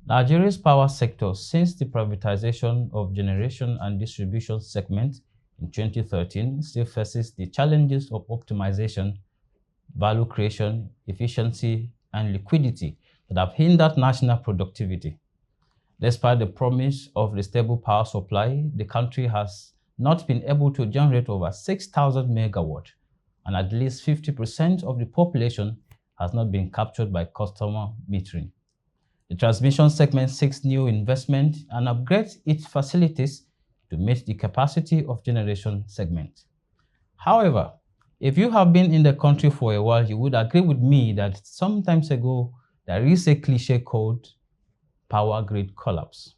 Nigeria's power sector, since the privatization of generation and distribution segment in 2013, still faces the challenges of optimization, value creation, efficiency, and liquidity that have hindered national productivity. Despite the promise of the stable power supply, the country has not been able to generate over 6,000 megawatts, and at least 50% of the population has not been captured by customer metering. The transmission segment seeks new investment and upgrades its facilities to meet the capacity of generation segment. However, if you have been in the country for a while, you would agree with me that some time ago, there is a cliche called power grid collapse.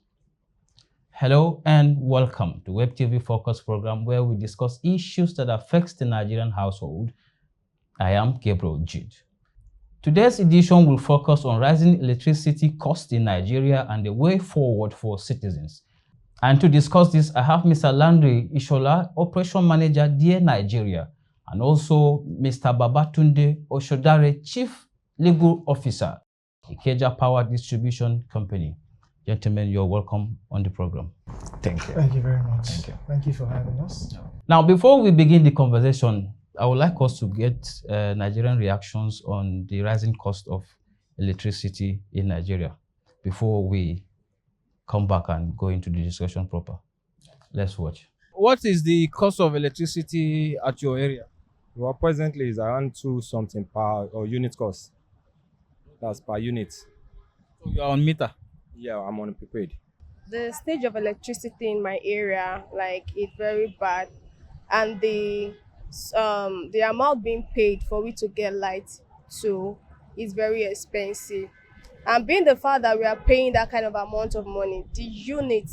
Hello and welcome to WebTV Focus program where we discuss issues that affect the Nigerian household. I am Gabriel Jude. Today's edition will focus on rising electricity costs in Nigeria and the way forward for citizens. And to discuss this, I have Mr. Lanre Ishola, Operation Manager, Dear Nigeria, and also Mr. Babatunde Osadare, Chief Legal Officer, Ikeja Power Distribution Company. Gentlemen, you're welcome on the program. Thank you. Thank you very much. Thank you. Thank you for having us. Now, before we begin the conversation, I would like us to get Nigerian reactions on the rising cost of electricity in Nigeria before we come back and go into the discussion proper. Let's watch. What is the cost of electricity at your area? Well, presently is around 2 something per or unit cost. That's per unit. So you are on meter. Yeah, I'm on prepaid. The stage of electricity in my area, it's very bad, and the amount being paid for we to get light too is very expensive. And being the fact that we are paying that kind of amount of money, the unit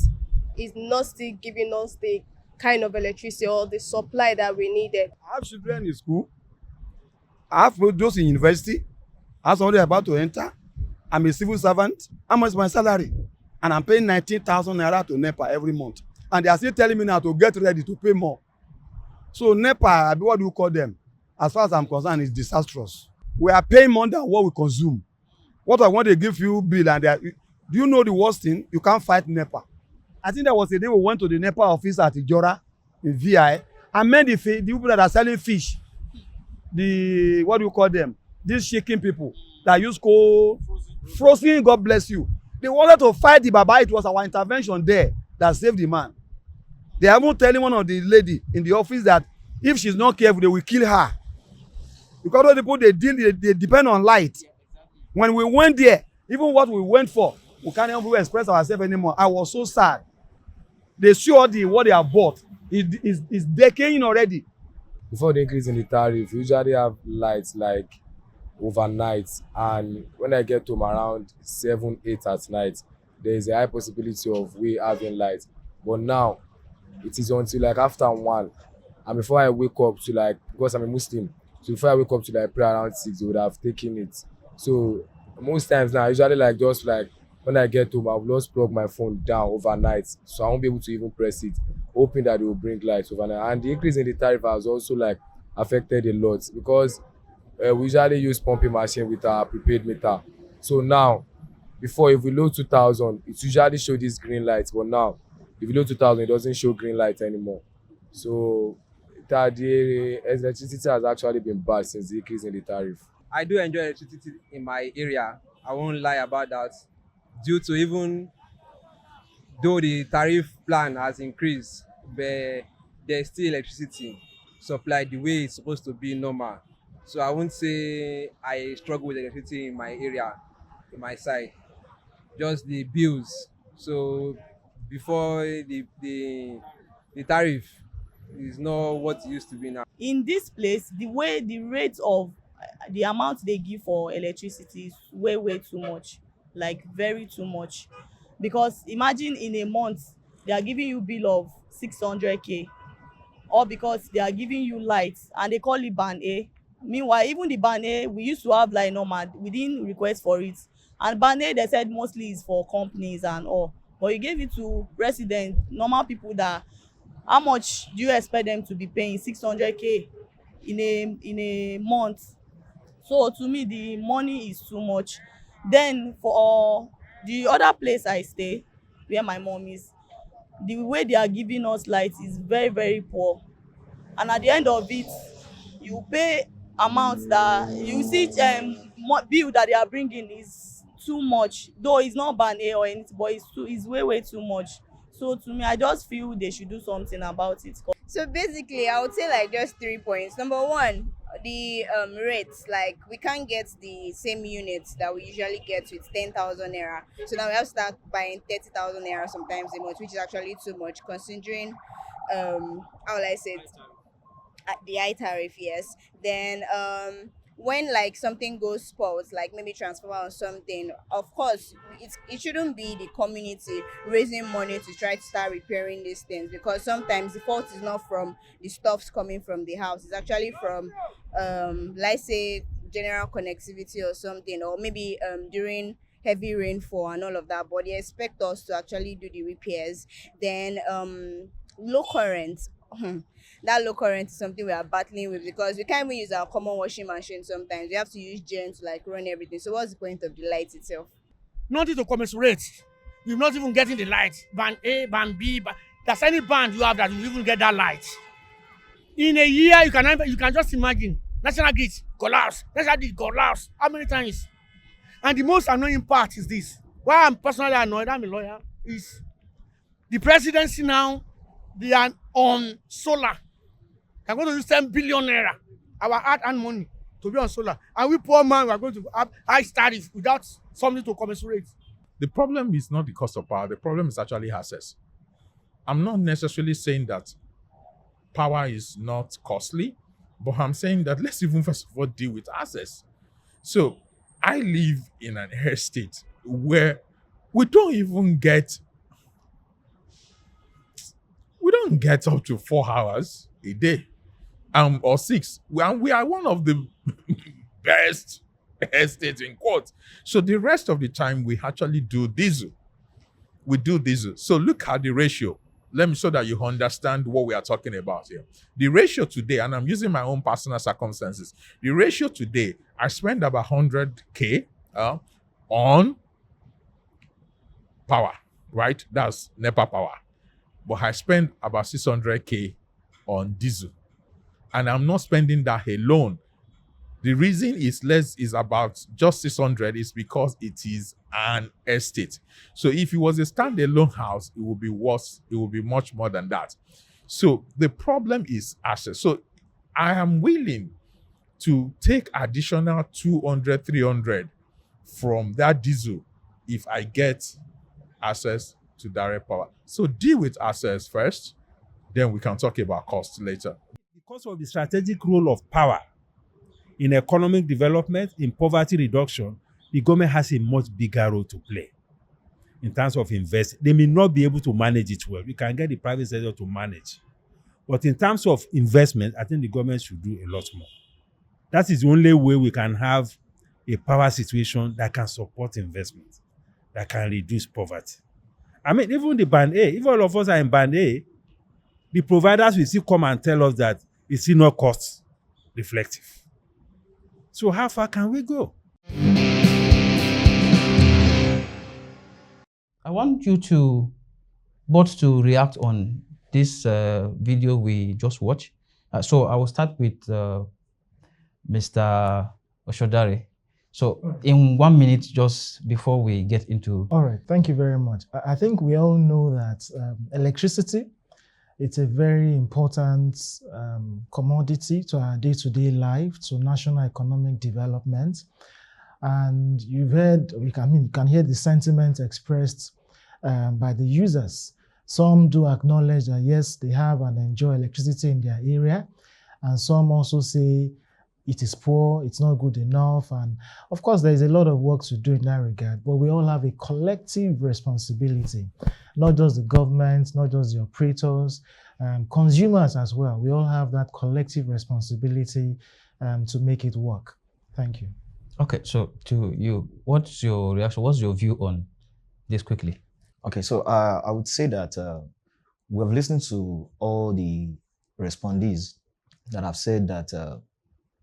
is not still giving us the kind of electricity or the supply that we needed. I have children in school. I have those in university. I have somebody about to enter. I'm a civil servant. How much is my salary? And I'm paying 19,000 naira to NEPA every month. And they are still telling me now to get ready to pay more. So NEPA, what do you call them? As far as I'm concerned, is disastrous. We are paying more than what we consume. What I want to give you bill and do you know the worst thing? You can't fight NEPA. I think there was a day we went to the NEPA office at Ijora in VI and met the people that are selling fish. What do you call them? These shaking people that use cold frozen, God bless you. They wanted to fight the Baba. It was our intervention there that saved the man. They are even telling one of the lady in the office that if she's not careful, they will kill her. Because those people, they depend on light. When we went there, even what we went for, we can't even express ourselves anymore. I was so sad. They saw what they have bought. It's decaying already. Before the increase in the tariff, we usually have lights like overnight, and when I get home around 7, 8 at night, there is a high possibility of we having light. But now, it is until after 1, and before I wake up to because I'm a Muslim, so before I wake up to pray around 6, they would have taken it. So most times now, I usually just when I get home, I will just plug my phone down overnight, so I won't be able to even press it, hoping that it will bring light overnight. And the increase in the tariff has also affected a lot because we usually use pumping machine with our prepaid meter. So now, before if we load 2,000, it usually show this green light, but now if you load 2,000, it doesn't show green light anymore. So the electricity has actually been bad since the increase in the tariff. I do enjoy electricity in my area. I won't lie about that. Due to even though the tariff plan has increased, but there's still electricity supply the way it's supposed to be normal. So I won't say I struggle with electricity in my area, in my side. Just the bills. So before the tariff is not what it used to be now. In this place, the rate of the amount they give for electricity is way too much, very too much. Because imagine in a month they are giving you bill of 600k, or because they are giving you lights and they call it band A. Meanwhile, even the band A, we used to have normal, we didn't request for it. And band A, they said mostly is for companies and all. But you gave it to residents, normal people that, how much do you expect them to be paying? 600k in a month. So to me, the money is too much. Then for The other place I stay, where my mom is, the way they are giving us light is very, very poor. And at the end of it, you pay amounts that you see bill that they are bringing is too much, though it's not ban A or anything, but it's way too much. So to me, I just feel they should do something about it. So basically, I would say like just 3 points. Number one, the rates. Like we can't get the same units that we usually get with 10,000 naira. So now we have to start buying 30,000 naira sometimes a month, which is actually too much considering how will I say it? The high tariff, yes. Then when like something goes spoils, like maybe transformer or something, of course it shouldn't be the community raising money to try to start repairing these things, because sometimes the fault is not from the stuffs coming from the house, it's actually from let's say general connectivity or something, or maybe during heavy rainfall and all of that, but they expect us to actually do the repairs. Then low current. That low current is something we are battling with, because we can't even use our common washing machine sometimes. We have to use gen to like run everything. So what's the point of the light itself? Nothing to commensurate. You're not even getting the light. Band A, band B, there's any band you have that you even get that light. In a year, you can just imagine national grid collapse, national grid collapse. How many times? And the most annoying part is this. Why I'm personally annoyed, I'm a lawyer, is the presidency now, they are on solar. They're going to use 10 billion naira, our hard-earned money, to be on solar. And we poor man, we are going to have high tariff without something to commensurate. The problem is not the cost of power. The problem is actually access. I'm not necessarily saying that power is not costly, but I'm saying that let's even first of all deal with access. So I live in an estate where we don't get up to 4 hours a day, or 6. We are one of the best estates in court. So the rest of the time we actually do diesel. So look at the ratio. Let me so that you understand what we are talking about here. The ratio today, and I'm using my own personal circumstances. The ratio today, I spend about 100K on power, right? That's NEPA power. But I spend about 600K on diesel. And I'm not spending that alone. The reason is about just 600 is because it is an estate. So if it was a standalone house, it would be worse. It would be much more than that. So the problem is access. So I am willing to take additional 200, 300 from that diesel if I get access to direct power. So deal with access first, then we can talk about cost later. Because of the strategic role of power in economic development, in poverty reduction, the government has a much bigger role to play in terms of investing. They may not be able to manage it well. We can get the private sector to manage. But in terms of investment, I think the government should do a lot more. That is the only way we can have a power situation that can support investment, that can reduce poverty. I mean, even the band A, if all of us are in band A, the providers will still come and tell us that it's still not cost reflective. So how far can we go? I want you to both to react on this video we just watched. So I will start with Mr. Osadare. So in 1 minute, just before we get into... All right, thank you very much. I think we all know that electricity, it's a very important commodity to our day-to-day life, to national economic development. And you've heard, you can hear the sentiment expressed by the users. Some do acknowledge that yes, they have and enjoy electricity in their area. And some also say it is poor, it's not good enough. And of course, there is a lot of work to do in that regard, but we all have a collective responsibility, not just the government, not just the operators, consumers as well. We all have that collective responsibility to make it work. Thank you. Okay, so to you, what's your reaction? What's your view on this quickly? Okay, so I would say that we've listened to all the respondees that have said that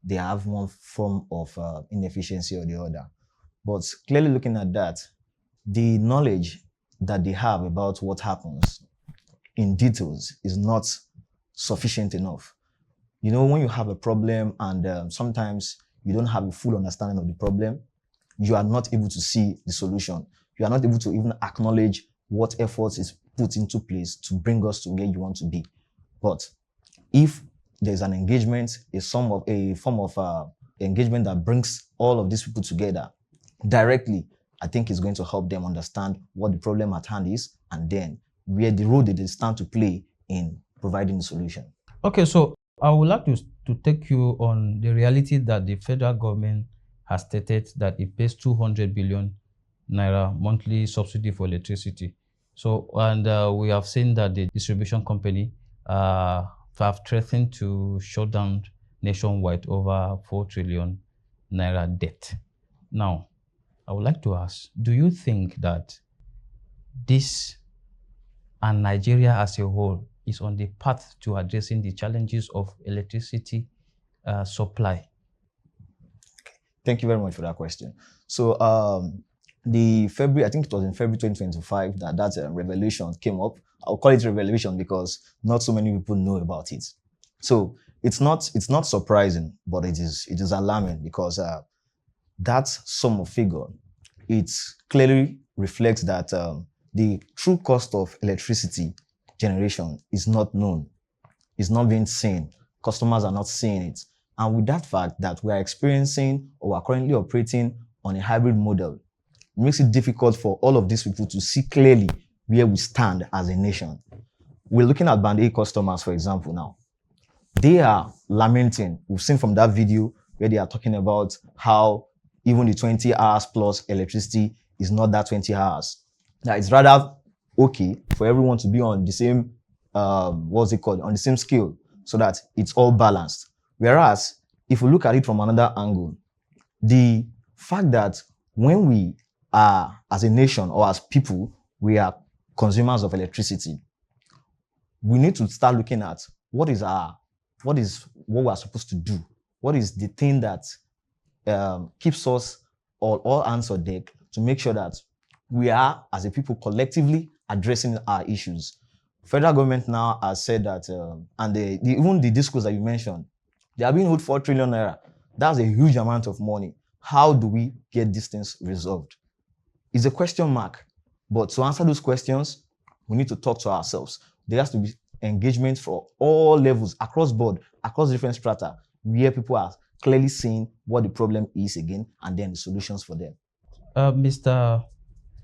they have one form of inefficiency or the other. But clearly looking at that, the knowledge that they have about what happens in details is not sufficient enough. You know, when you have a problem and sometimes you don't have a full understanding of the problem, you are not able to see the solution. You are not able to even acknowledge what efforts is put into place to bring us to where you want to be. But if there's an engagement, a form of engagement that brings all of these people together directly, I think it's going to help them understand what the problem at hand is and then where the role they stand to play in providing the solution. Okay, so I would like to take you on the reality that the federal government has stated that it pays 200 billion naira monthly subsidy for electricity. So, and we have seen that the distribution company have threatened to shut down nationwide over 4 trillion naira debt. Now, I would like to ask, do you think that this and Nigeria as a whole is on the path to addressing the challenges of electricity supply? Thank you very much for that question. So I think it was in February 2025 that revelation came up. I'll call it revelation because not so many people know about it. So it's not surprising, but it is alarming because that sum of figure, it clearly reflects that the true cost of electricity generation is not known, is not being seen. Customers are not seeing it. And with that fact that we are experiencing or are currently operating on a hybrid model, it makes it difficult for all of these people to see clearly where we stand as a nation. We're looking at Band A customers, for example, now. They are lamenting. We've seen from that video where they are talking about how even the 20 hours plus electricity is not that 20 hours. That it's rather okay for everyone to be on the same, on the same scale so that it's all balanced. Whereas, if we look at it from another angle, the fact that when we are, as a nation or as people, we are consumers of electricity, we need to start looking at what we are supposed to do. What is the thing that keeps us all hands on deck to make sure that we are, as a people, collectively addressing our issues. Federal government now has said that, and even the discourse that you mentioned, they are being owed 4 trillion naira. That's a huge amount of money. How do we get these things resolved? It's a question mark. But to answer those questions, we need to talk to ourselves. There has to be engagement for all levels, across board, across different strata, where people are clearly seeing what the problem is again, and then the solutions for them. Mr.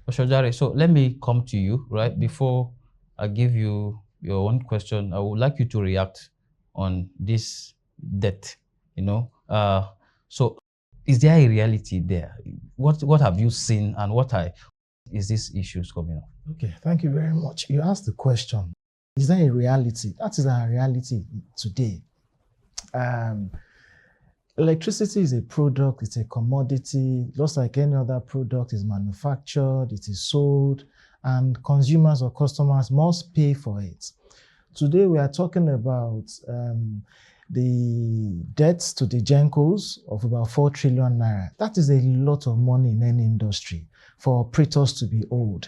Osadare, so let me come to you, right? Before I give you your own question, I would like you to react on this debt, so is there a reality there? What have you seen and is these issues coming up? Okay, thank you very much. You asked the question, is there a reality? That is our reality today. Electricity is a product, it's a commodity, just like any other product is manufactured, it is sold, and consumers or customers must pay for it. Today we are talking about the debts to the Gencos of about 4 trillion naira. That is a lot of money in any industry for operators to be owed.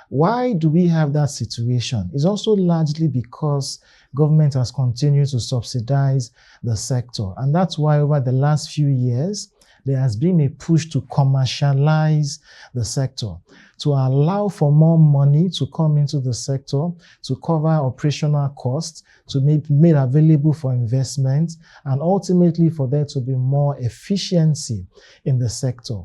Why do we have that situation? It's also largely because government has continued to subsidize the sector. And that's why over the last few years, there has been a push to commercialize the sector, to allow for more money to come into the sector, to cover operational costs, to be made available for investment, and ultimately for there to be more efficiency in the sector.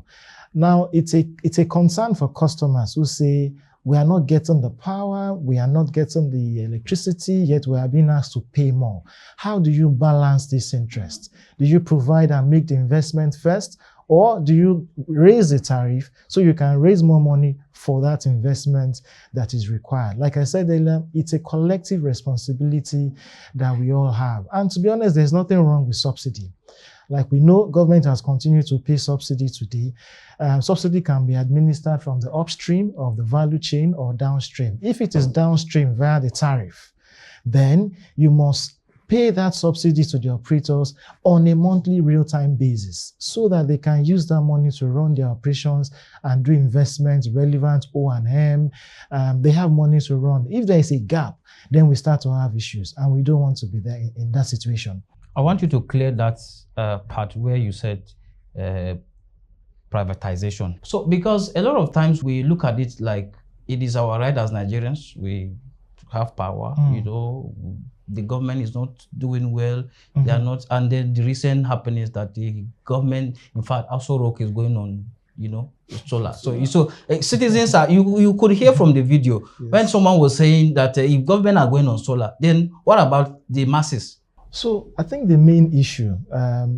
Now, it's a concern for customers who say, we are not getting the power, we are not getting the electricity, yet we are being asked to pay more. How do you balance this interest? Do you provide and make the investment first, or do you raise the tariff so you can raise more money for that investment that is required? Like I said earlier, it's a collective responsibility that we all have. And to be honest, there's nothing wrong with subsidy. Like we know, government has continued to pay subsidy today. Subsidy can be administered from the upstream of the value chain or downstream. If it is downstream via the tariff, then you must pay that subsidy to the operators on a monthly real-time basis so that they can use that money to run their operations and do investments, relevant O&M. They have money to run. If there is a gap, then we start to have issues, and we don't want to be there in that situation. I want you to clear that part where you said privatization. So, because a lot of times we look at it like it is our right as Nigerians. We have power, you know, the government is not doing well. They are not, and then the recent happening is that the government, in fact, Aso Rock is going on, you know, solar. So citizens are, you could hear from the video when someone was saying that if government are going on solar, then what about the masses? So I think the main issue,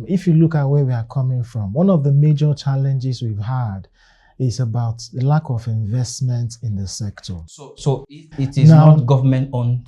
if you look at where we are coming from, one of the major challenges we've had is about the lack of investment in the sector. So it is now, not government-owned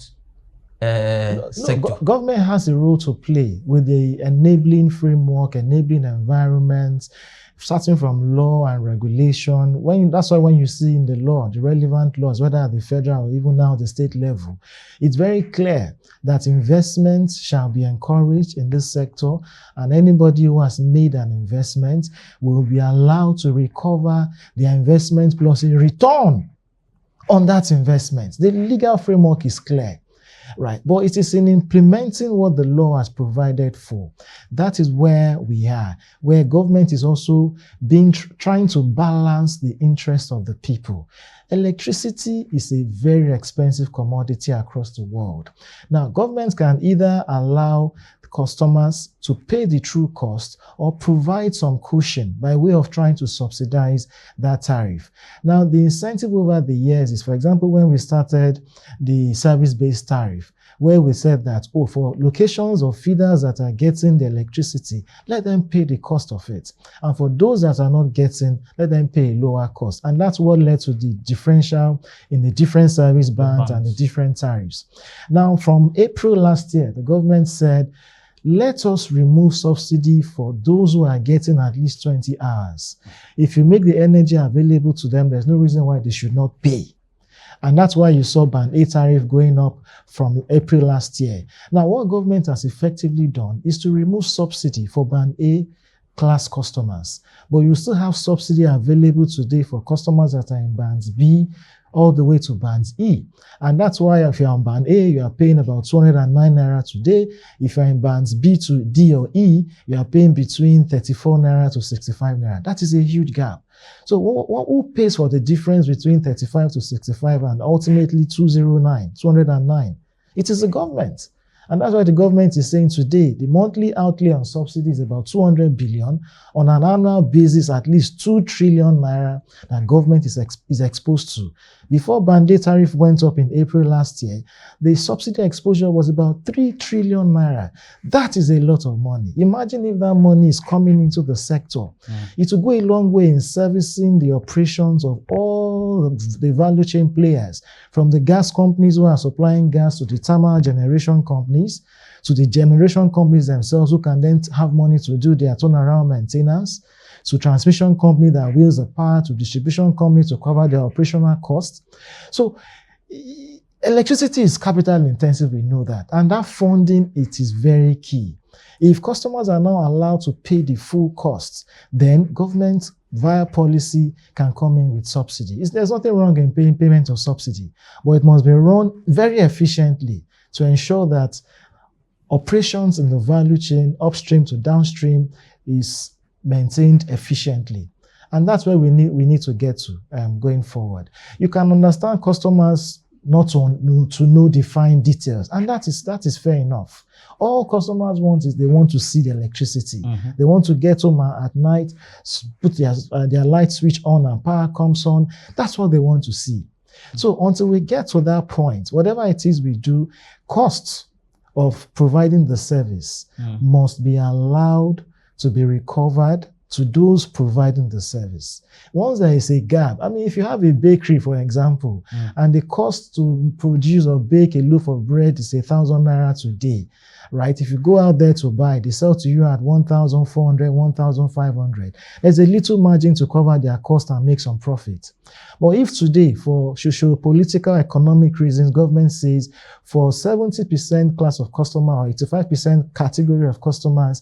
sector. Government has a role to play with the enabling framework, enabling environment, starting from law and regulation. That's why when you see in the law, the relevant laws, whether at the federal or even now the state level, it's very clear that investments shall be encouraged in this sector, and anybody who has made an investment will be allowed to recover their investment plus a return on that investment. The legal framework is clear. Right, but it is in implementing what the law has provided for. That is where we are, where government is also trying to balance the interests of the people. Electricity is a very expensive commodity across the world. Now, governments can either allow customers to pay the true cost or provide some cushion by way of trying to subsidize that tariff. Now, the incentive over the years is, for example, when we started the service-based tariff, where we said that, for locations or feeders that are getting the electricity, let them pay the cost of it. And for those that are not getting, let them pay a lower cost. And that's what led to the differential in the different service bands and the different tariffs. Now, from April last year, the government said, let us remove subsidy for those who are getting at least 20 hours. If you make the energy available to them, there's no reason why they should not pay. And that's why you saw Band A tariff going up from April last year. Now, what government has effectively done is to remove subsidy for Band A class customers. But you still have subsidy available today for customers that are in Bands B all the way to Bands E. And that's why if you're on Band A, you are paying about 209 Naira today. If you're in Bands B to D or E, you are paying between 34 Naira to 65 Naira. That is a huge gap. So who pays for the difference between 35 to 65 and ultimately 209? It is the government. And that's why the government is saying today, the monthly outlay on subsidy is about 200 billion. On an annual basis, at least 2 trillion Naira that government is exposed to. Before Band A tariff went up in April last year, the subsidy exposure was about 3 trillion Naira. That is a lot of money. Imagine if that money is coming into the sector. It will go a long way in servicing the operations of all the value chain players, from the gas companies who are supplying gas to the thermal generation companies, to the generation companies themselves who can then have money to do their turnaround maintenance, to transmission company that wheels the power, to distribution company to cover their operational costs. So electricity is capital intensive, we know that. And that funding, it is very key. If customers are now allowed to pay the full costs, then government via policy can come in with subsidy. There's nothing wrong in paying payment of subsidy, but it must be run very efficiently to ensure that operations in the value chain, upstream to downstream, is maintained efficiently. And that's where we need to get to going forward. You can understand customers not to know the fine details, and that is fair enough. All customers want is they want to see the electricity. They want to get home at night, put their light switch on and power comes on. That's what they want to see. So until we get to that point, whatever it is we do, costs of providing the service must be allowed to be recovered to those providing the service. Once there is a gap, I mean, if you have a bakery, for example, and the cost to produce or bake a loaf of bread is 1,000 Naira today, right? If you go out there to buy, they sell to you at 1,400, 1,500. There's a little margin to cover their cost and make some profit. But if today, for socio-political economic reasons, government says for 70% class of customer or 85% category of customers,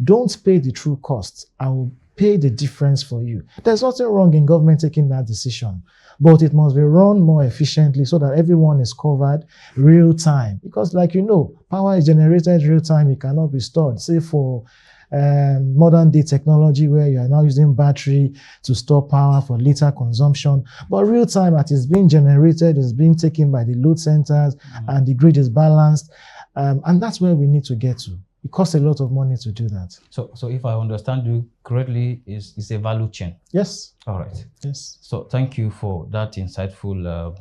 don't pay the true cost, I will pay the difference for you. There's nothing wrong in government taking that decision, but it must be run more efficiently so that everyone is covered real time. Because like you know, power is generated real time, it cannot be stored. Say for modern day technology where you are now using battery to store power for later consumption, but real time as it's being generated is being taken by the load centers and the grid is balanced, and that's where we need to get to. It costs a lot of money to do that. So if I understand you correctly, it's a value chain. Yes. All right. Yes. So thank you for that insightful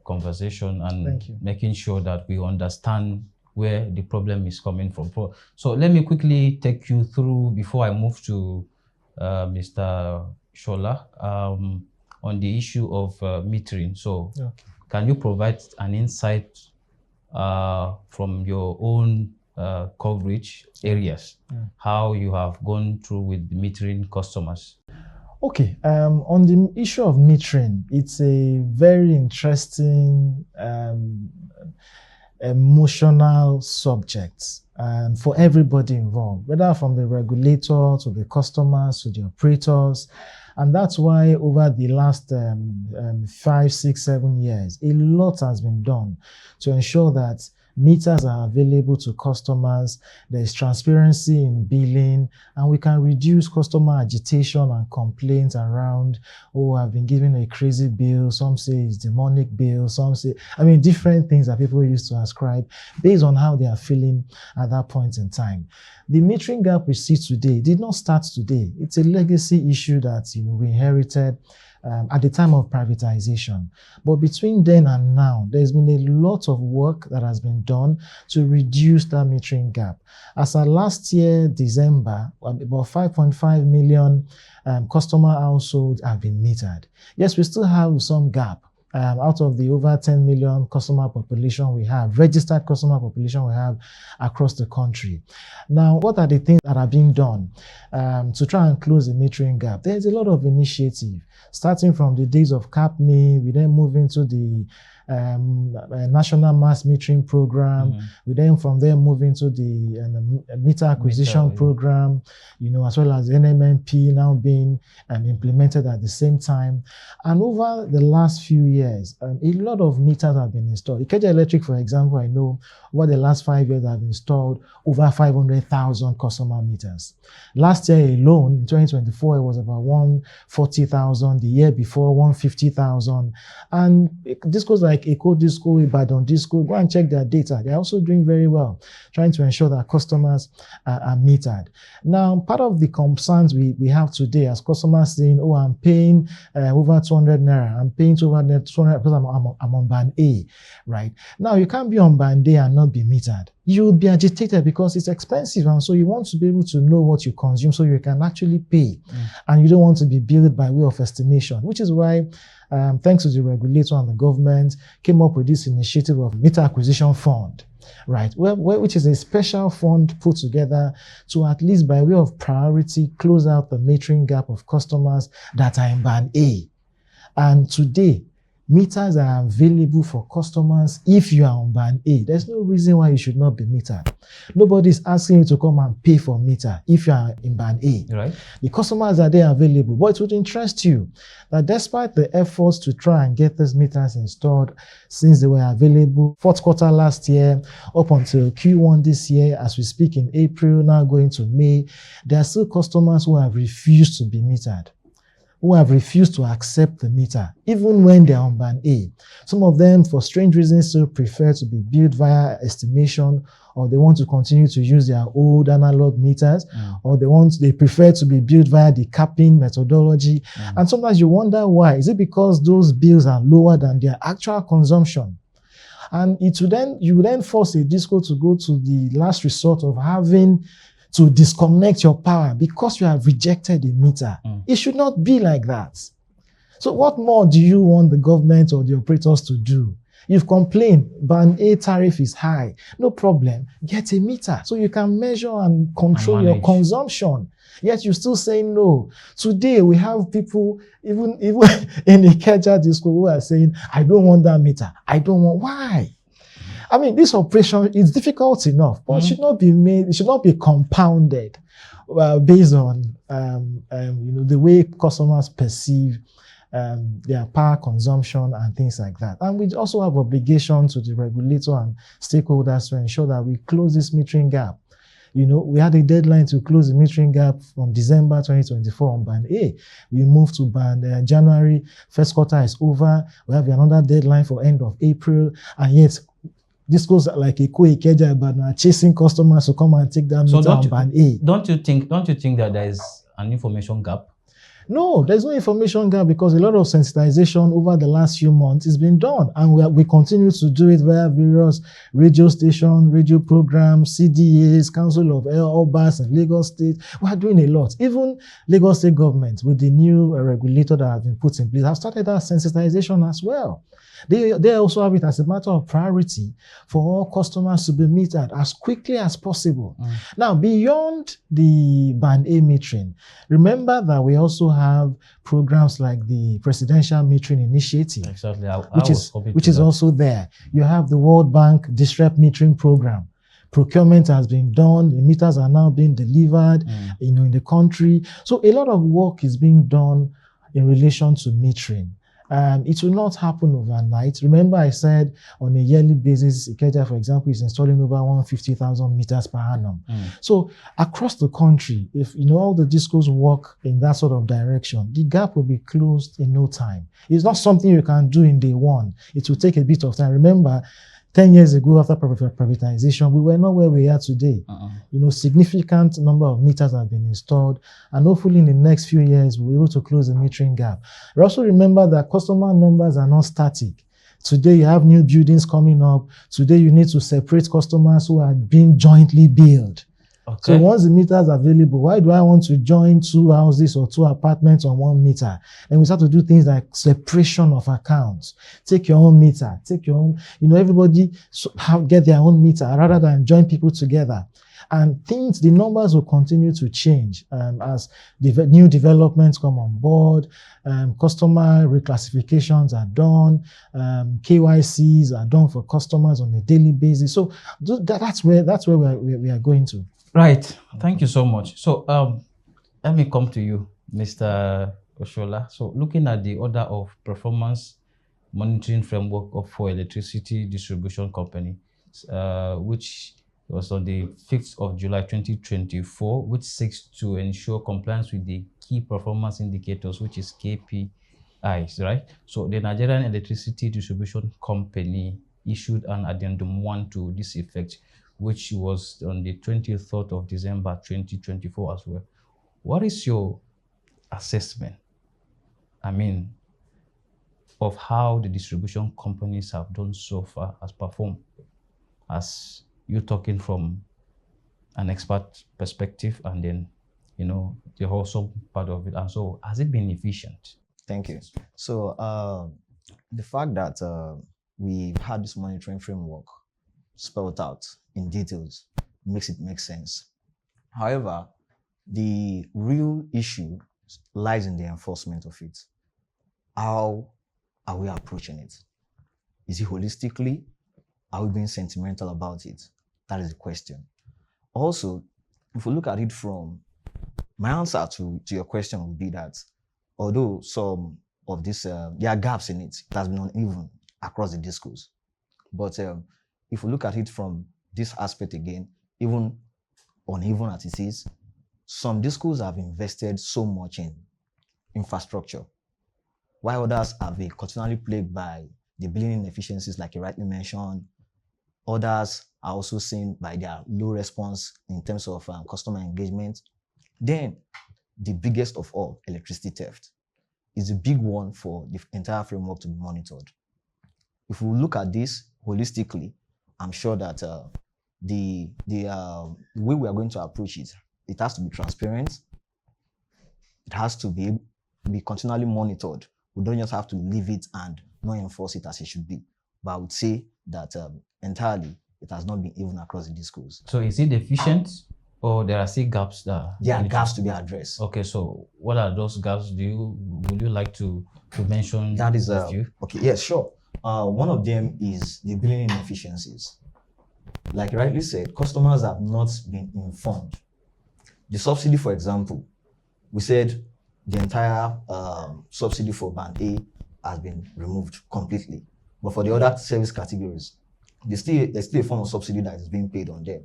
conversation and making sure that we understand where the problem is coming from. So let me quickly take you through, before I move to Mr. Ishola, on the issue of metering. So can you provide an insight from your own coverage areas, how you have gone through with the metering customers? Okay, on the issue of metering, it's a very interesting emotional subject for everybody involved, whether from the regulator to the customers to the operators. And that's why over the last 5, 6, 7 years, a lot has been done to ensure that meters are available to customers, there's transparency in billing, and we can reduce customer agitation and complaints around, oh, I've been given a crazy bill, some say it's demonic bill, some say, different things that people used to ascribe based on how they are feeling at that point in time. The metering gap we see today did not start today. It's a legacy issue that we inherited at the time of privatization. But between then and now, there's been a lot of work that has been done to reduce that metering gap. As of last year, December, about 5.5 million customer households have been metered. Yes, we still have some gap. Out of the over 10 million customer population we have, registered customer population we have across the country. Now, what are the things that are being done to try and close the metering gap? There's a lot of initiative, starting from the days of CAPME, we then move into the national mass metering program. We then from there move into the meter acquisition program, as well as the NMNP now being implemented at the same time. And over the last few years, a lot of meters have been installed. Ikeja Electric, for example, I know over the last 5 years have installed over 500,000 customer meters. Last year alone, in 2024, it was about 140,000. The year before, 150,000. And this goes like Eco Disco, Ibadan Disco, go and check their data. They're also doing very well, trying to ensure that customers are metered. Now, part of the concerns we have today as customers saying, oh, I'm paying over 200 naira, I'm paying 200 because I'm on band A, right? Now, you can't be on band A and not be metered. You'll be agitated because it's expensive, and so you want to be able to know what you consume so you can actually pay, and you don't want to be billed by way of estimation, which is why thanks to the regulator and the government, came up with this initiative of meter acquisition fund, right? Which is a special fund put together to, at least by way of priority, close out the metering gap of customers that are in band A. And today, meters are available for customers if you are on band A. There's no reason why you should not be metered. Nobody's asking you to come and pay for meter if you are in band A. Right. The customers are there available. But it would interest you that despite the efforts to try and get these meters installed since they were available fourth quarter last year up until Q1 this year, as we speak in April, now going to May, there are still customers who have refused to be metered, who have refused to accept the meter, even when they're on band A. Some of them, for strange reasons, still prefer to be billed via estimation, or they want to continue to use their old analog meters, or they prefer to be billed via the capping methodology. And sometimes you wonder why. Is it because those bills are lower than their actual consumption? And you would then force a disco to go to the last resort of having to disconnect your power because you have rejected a meter. It should not be like that. So what more do you want the government or the operators to do? You've complained, band A tariff is high. No problem. Get a meter so you can measure and control your consumption. Yet you still say no. Today we have people, even in the Ikeja disco, who are saying, I don't want that meter. I don't want. Why? I mean, this operation is difficult enough, but should not be made. It should not be compounded based on the way customers perceive their power consumption and things like that. And we also have obligation to the regulator and stakeholders to ensure that we close this metering gap. We had a deadline to close the metering gap from December 2024 on band A. We moved to band January. First quarter is over. We have another deadline for end of April. And yet, this goes like a Ikeja, but now chasing customers to come and take that meter on band A. Don't you think that there is an information gap? No, there's no information gap because a lot of sensitization over the last few months has been done, and we continue to do it via various radio stations, radio programs, CDAs, Council of Obas and Lagos State. We are doing a lot. Even Lagos State government, with the new regulator that has been put in place, have started that sensitization as well. They also have it as a matter of priority for all customers to be metered as quickly as possible. Now, beyond the band A metering, remember that we also have programs like the Presidential Metering Initiative, which is also there. You have the World Bank Disrupt Metering Program. Procurement has been done. The meters are now being delivered, in the country. So a lot of work is being done in relation to metering. It will not happen overnight. Remember, I said on a yearly basis, Ikeja, for example, is installing over 150,000 meters per annum. So across the country, if all the discos work in that sort of direction, the gap will be closed in no time. It's not something you can do in day one. It will take a bit of time. Remember, 10 years ago, after privatization, we were not where we are today. Significant number of meters have been installed, and hopefully in the next few years, we'll be able to close the metering gap. But also remember that customer numbers are not static. Today, you have new buildings coming up. Today, you need to separate customers who are being jointly billed. Okay. So once the meter is available, why do I want to join 2 houses or 2 apartments on 1 meter? And we start to do things like separation of accounts. Take your own meter. Take your own, everybody get their own meter rather than join people together. And the numbers will continue to change as new developments come on board, customer reclassifications are done, KYCs are done for customers on a daily basis. So that's where we are going to. Right. Thank you so much. So let me come to you, Mr. Ishola. So looking at the order of performance monitoring framework for electricity distribution company, which was on the 5th of July 2024, which seeks to ensure compliance with the key performance indicators, which is KPIs, right? So the Nigerian Electricity Distribution Company issued an addendum 1 to this effect, which was on the 23rd of December 2024 as well. What is your assessment, of how the distribution companies have done so far, as performed, as you talking from an expert perspective, and then, the wholesome part of it, and so has it been efficient? Thank you. So the fact that we've had this monitoring framework spelled out in details makes it make sense. However, the real issue lies in the enforcement of it. How are we approaching it? Is it holistically? Are we being sentimental about it? That is the question. Also, if we look at it from my answer to your question would be that although some of this, there are gaps in it, it has been uneven across the discourse. But if we look at it from this aspect again, even uneven as it is, some discos have invested so much in infrastructure, while others have been continually plagued by the billing inefficiencies, like you rightly mentioned. Others are also seen by their low response in terms of customer engagement. Then, the biggest of all, electricity theft, is a big one for the entire framework to be monitored. If we look at this holistically, I'm sure that the way we are going to approach it, it has to be transparent. It has to be continually monitored. We don't just have to leave it and not enforce it as it should be. but I would say that entirely it has not been even across the discourse. So is it efficient, or there are still gaps that There are need gaps to be addressed. Okay, so what are those gaps? Would you like to mention That is a few? okay. Yes, sure. One of them is the billing inefficiencies. Like you rightly said, customers have not been informed. The subsidy, for example, we said the entire subsidy for band A has been removed completely. But for the other service categories, there's still a form of subsidy that is being paid on them.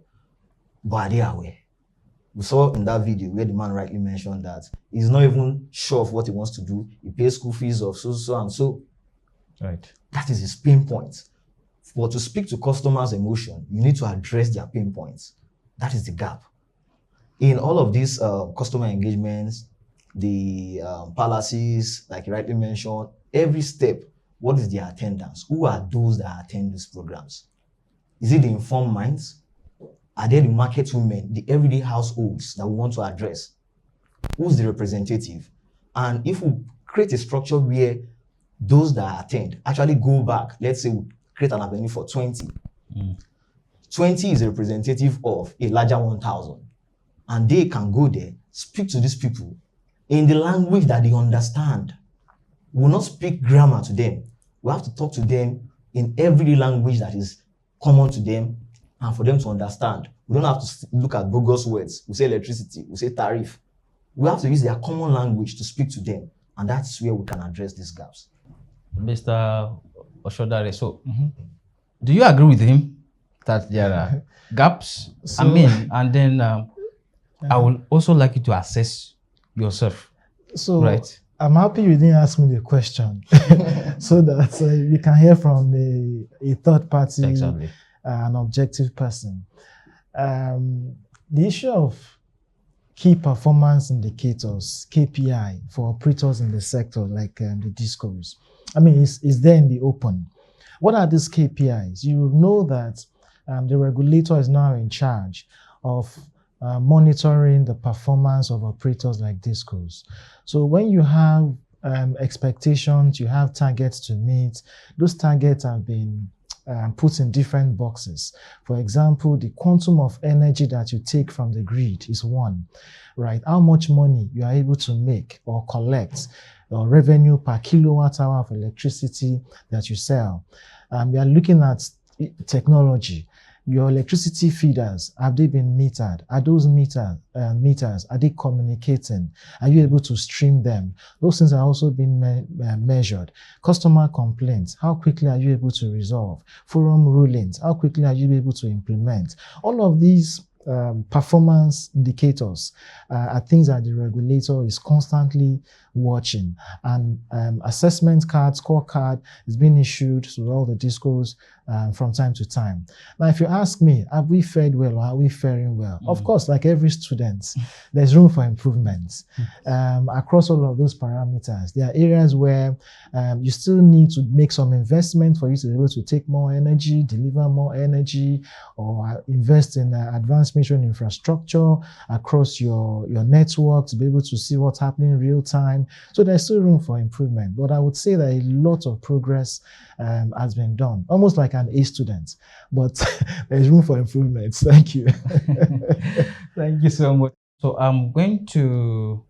But are they aware? We saw in that video where the man rightly mentioned that he's not even sure of what he wants to do. He pays school fees of so and so. Right. That is his pain point. But to speak to customers' emotion, you need to address their pain points. That is the gap. In all of these customer engagements, the policies, like you rightly mentioned, every step, what is their attendance? Who are those that attend these programs? Is it the informed minds? Are there the market women, the everyday households that we want to address? Who's the representative? And if we create a structure where those that attend actually go back, let's say we create an avenue for 20. 20 is a representative of a larger 1,000. And they can go there, speak to these people in the language that they understand. We will not speak grammar to them. We have to talk to them in everyday language that is common to them and for them to understand. We don't have to look at bogus words. We say electricity, we say tariff. We have to use their common language to speak to them. And that's where we can address these gaps. Mr. Osadare, so do you agree with him that there are gaps? And then I would also like you to assess yourself. So right. I'm happy you didn't ask me the question so that you can hear from a third party, exactly. An objective person. The issue of key performance indicators, KPI, for operators in the sector, like the discos, I mean, it's there in the open. What are these KPIs? You know that the regulator is now in charge of monitoring the performance of operators like discos. So when you have expectations, you have targets to meet, those targets have been put in different boxes. For example, the quantum of energy that you take from the grid is one, right? How much money you are able to make or collect, or revenue per kilowatt hour of electricity that you sell. We are looking at technology. Your electricity feeders, have they been metered? Are those meters, are they communicating? Are you able to stream them? Those things are also being measured. Customer complaints, how quickly are you able to resolve? Forum rulings, how quickly are you able to implement? All of these performance indicators are things that the regulator is constantly watching, and assessment card, scorecard is being issued to all the discos from time to time. Now, if you ask me, have we fared well or are we faring well? Of course, like every student, there's room for improvement across all of those parameters. There are areas where you still need to make some investment for you to be able to take more energy, deliver more energy, or invest in advanced metering infrastructure across your network to be able to see what's happening in real time. So there's still room for improvement, but I would say that a lot of progress has been done, almost like an A student, but there's room for improvement. Thank you. Thank you so much. So I'm going to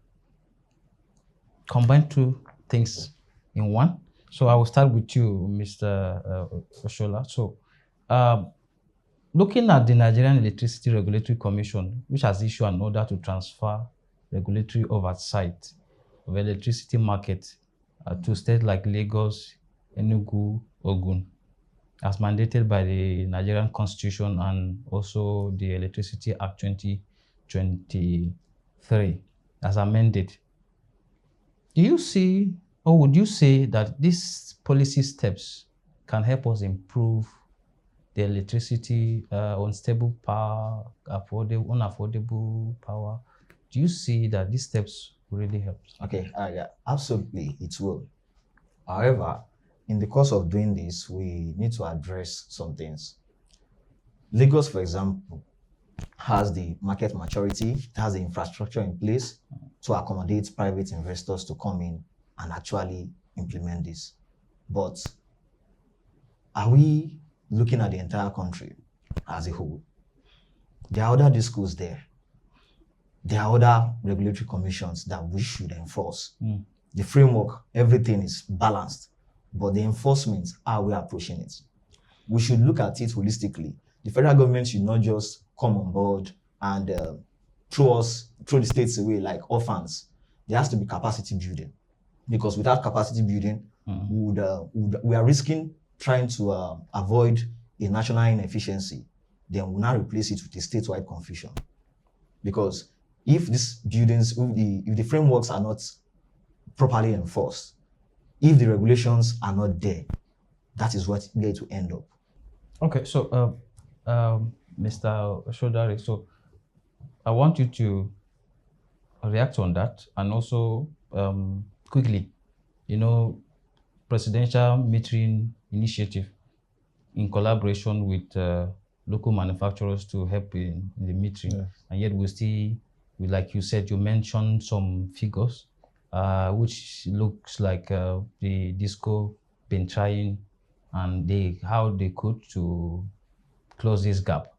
combine two things in one. So I will start with you, Mr. Ishola. So looking at the Nigerian Electricity Regulatory Commission, which has issued an order to transfer regulatory oversight of electricity market to states like Lagos, Enugu, Ogun, as mandated by the Nigerian Constitution and also the Electricity Act 2023 as amended. Do you see, or would you say that these policy steps can help us improve the electricity, unstable power, unaffordable power? Do you see that these steps really help? Okay, yeah, absolutely, it will. However, in the course of doing this, we need to address some things. Lagos, for example, has the market maturity, it has the infrastructure in place to accommodate private investors to come in and actually implement this. But are we looking at the entire country as a whole? There are other discourse there. There are other regulatory commissions that we should enforce. The framework, everything is balanced, but the enforcement, how we are approaching it. We should look at it holistically. The federal government should not just come on board and throw the states away like orphans. There has to be capacity building, because without capacity building, we are risking trying to avoid a national inefficiency. Then we'll now replace it with a statewide confusion. Because if these buildings, if the frameworks are not properly enforced, if the regulations are not there, that is what's going to end up. Okay, so Mr. Osadare, so I want you to react on that, and also quickly, presidential metering initiative in collaboration with local manufacturers to help in the metering. Yes. And yet we still, like you said, you mentioned some figures, which looks like the DISCO been trying and how they could to close this gap.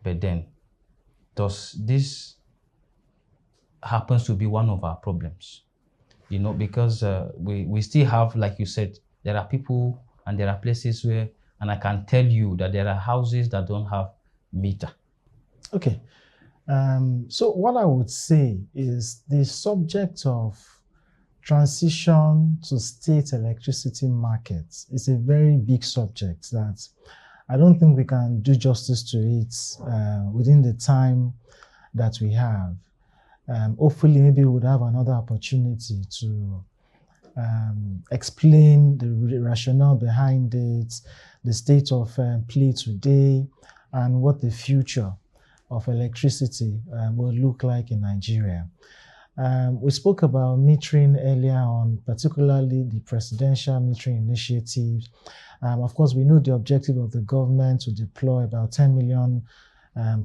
But then, does this happens to be one of our problems? Because we still have, like you said, there are people and there are places where, and I can tell you that there are houses that don't have meter. Okay. So what I would say is the subject of transition to state electricity markets is a very big subject that I don't think we can do justice to it within the time that we have. Hopefully, maybe we would have another opportunity to explain the rationale behind it, the state of play today, and what the future of electricity will look like in Nigeria. We spoke about metering earlier on, particularly the presidential metering initiative. Of course, we know the objective of the government to deploy about 10 million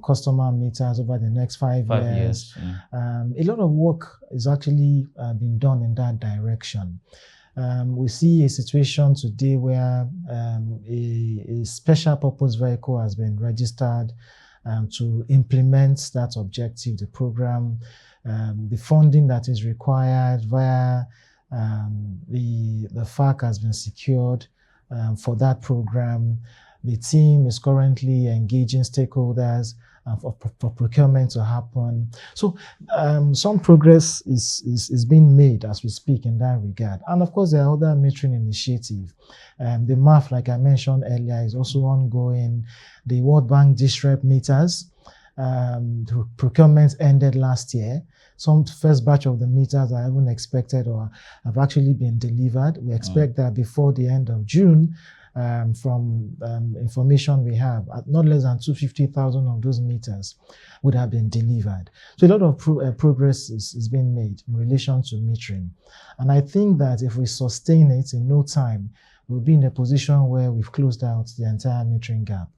customer meters over the next 5 years. A lot of work is actually being done in that direction. We see a situation today where a special purpose vehicle has been registered to implement that objective, the program. The funding that is required via the FAC has been secured for that program. The team is currently engaging stakeholders for procurement to happen. So some progress is being made as we speak in that regard. And of course, there are other metering initiatives. The MAF, like I mentioned earlier, is also ongoing. The World Bank disrupt meters, the procurement ended last year. Some first batch of the meters are even expected or have actually been delivered. We expect that before the end of June, from information we have, not less than 250,000 of those meters would have been delivered. So a lot of progress is being made in relation to metering. And I think that if we sustain it in no time, we'll be in a position where we've closed out the entire metering gap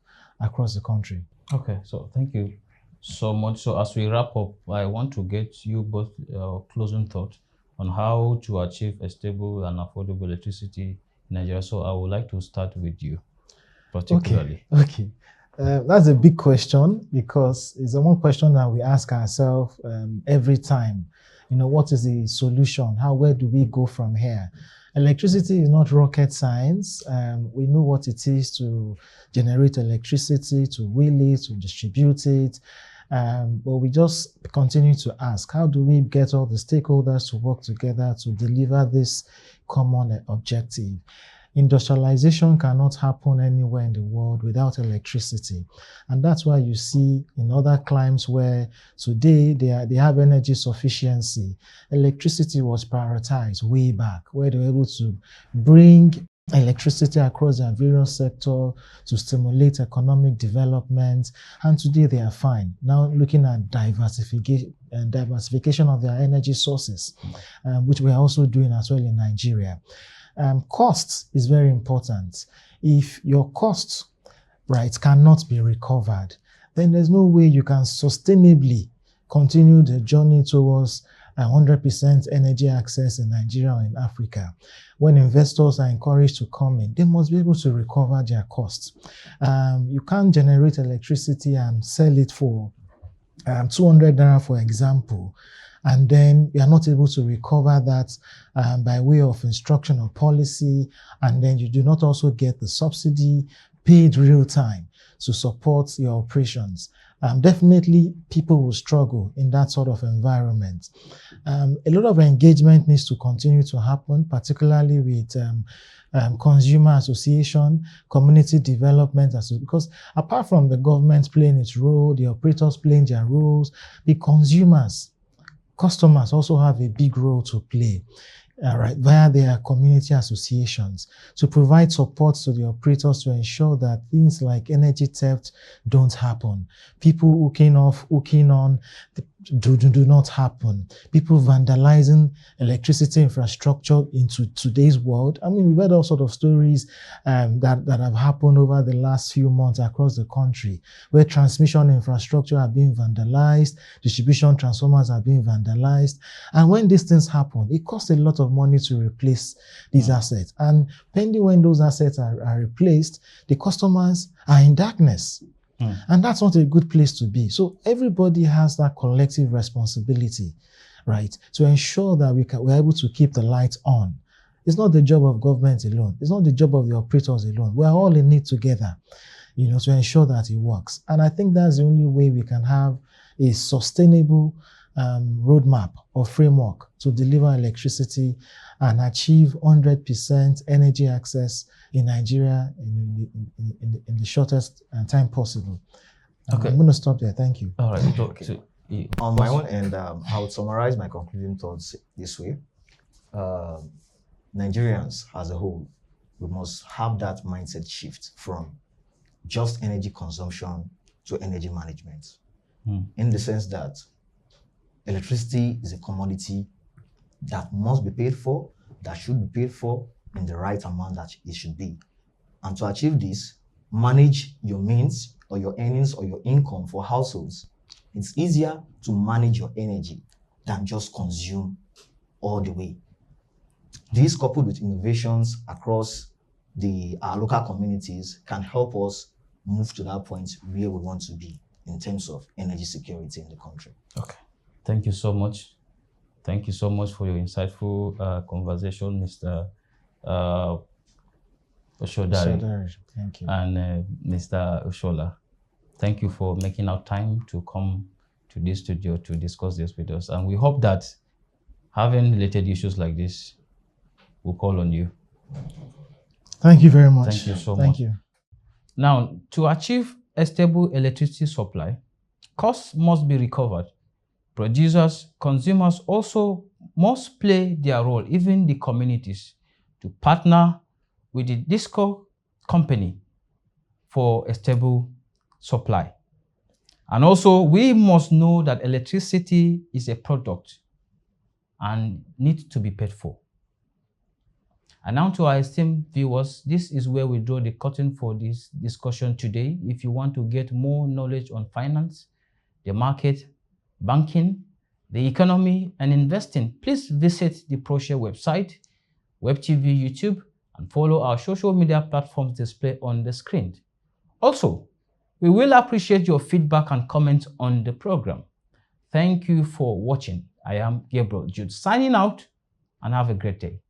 across the country. Okay, so thank you so much. So as we wrap up, I want to get you both closing thoughts on how to achieve a stable and affordable electricity in Nigeria. So I would like to start with you particularly. Okay. That's a big question, because it's the one question that we ask ourselves every time. What is the solution? Where do we go from here? Electricity is not rocket science. We know what it is to generate electricity, to wheel it, to distribute it. But we just continue to ask, how do we get all the stakeholders to work together to deliver this common objective? Industrialization cannot happen anywhere in the world without electricity. And that's why you see in other climes where today they have energy sufficiency, electricity was prioritized way back, where they were able to bring electricity across their various sectors to stimulate economic development, and today they are fine. Now looking at diversification of their energy sources, which we are also doing as well in Nigeria. Cost is very important. If your costs, cannot be recovered, then there's no way you can sustainably continue the journey towards 100% energy access in Nigeria or in Africa, when investors are encouraged to come in, they must be able to recover their costs. You can't generate electricity and sell it for 200 naira, for example, and then you are not able to recover that by way of instruction or policy, and then you do not also get the subsidy paid real time to support your operations. Definitely people will struggle in that sort of environment. A lot of engagement needs to continue to happen, particularly with consumer association, community development, because apart from the government playing its role, the operators playing their roles, the customers also have a big role to play. Via their community associations to provide support to the operators to ensure that things like energy theft don't happen. People hooking on do not happen. People vandalizing electricity infrastructure into today's world. I mean, we've heard all sorts of stories that have happened over the last few months across the country, where transmission infrastructure are being vandalized, distribution transformers are being vandalized. And when these things happen, it costs a lot of money to replace these assets. And pending when those assets are replaced, the customers are in darkness. And that's not a good place to be. So everybody has that collective responsibility, right, to ensure that we're able to keep the lights on. It's not the job of government alone. It's not the job of the operators alone. We're all in it together, to ensure that it works. And I think that's the only way we can have a sustainable roadmap or framework to deliver electricity and achieve 100% energy access in Nigeria in the shortest time possible. Okay. I'm going to stop there. Thank you. All right. Okay. On my own end, I would summarize my concluding thoughts this way. Nigerians as a whole, we must have that mindset shift from just energy consumption to energy management. In the sense that electricity is a commodity that must be paid for, that should be paid for in the right amount that it should be. And to achieve this, manage your means or your earnings or your income for households. It's easier to manage your energy than just consume all the way. This, coupled with innovations across our local communities, can help us move to that point where we want to be in terms of energy security in the country. Okay. Thank you so much. Thank you so much for your insightful conversation, Mr. Osadare. Thank you. And Mr. Ishola. Thank you for making out time to come to this studio to discuss this with us. And we hope that having related issues like this, we'll call on you. Thank you very much. Thank you so much. Thank you. Now, to achieve a stable electricity supply, costs must be recovered. Producers, consumers also must play their role, even the communities, to partner with the DISCO company for a stable supply. And also, we must know that electricity is a product and needs to be paid for. And now to our esteemed viewers, this is where we draw the curtain for this discussion today. If you want to get more knowledge on finance, the market, banking, the economy, and investing, please visit the ProShare website, WebTV YouTube, and follow our social media platforms displayed on the screen. Also, we will appreciate your feedback and comments on the program. Thank you for watching. I am Gabriel Jude signing out, and have a great day.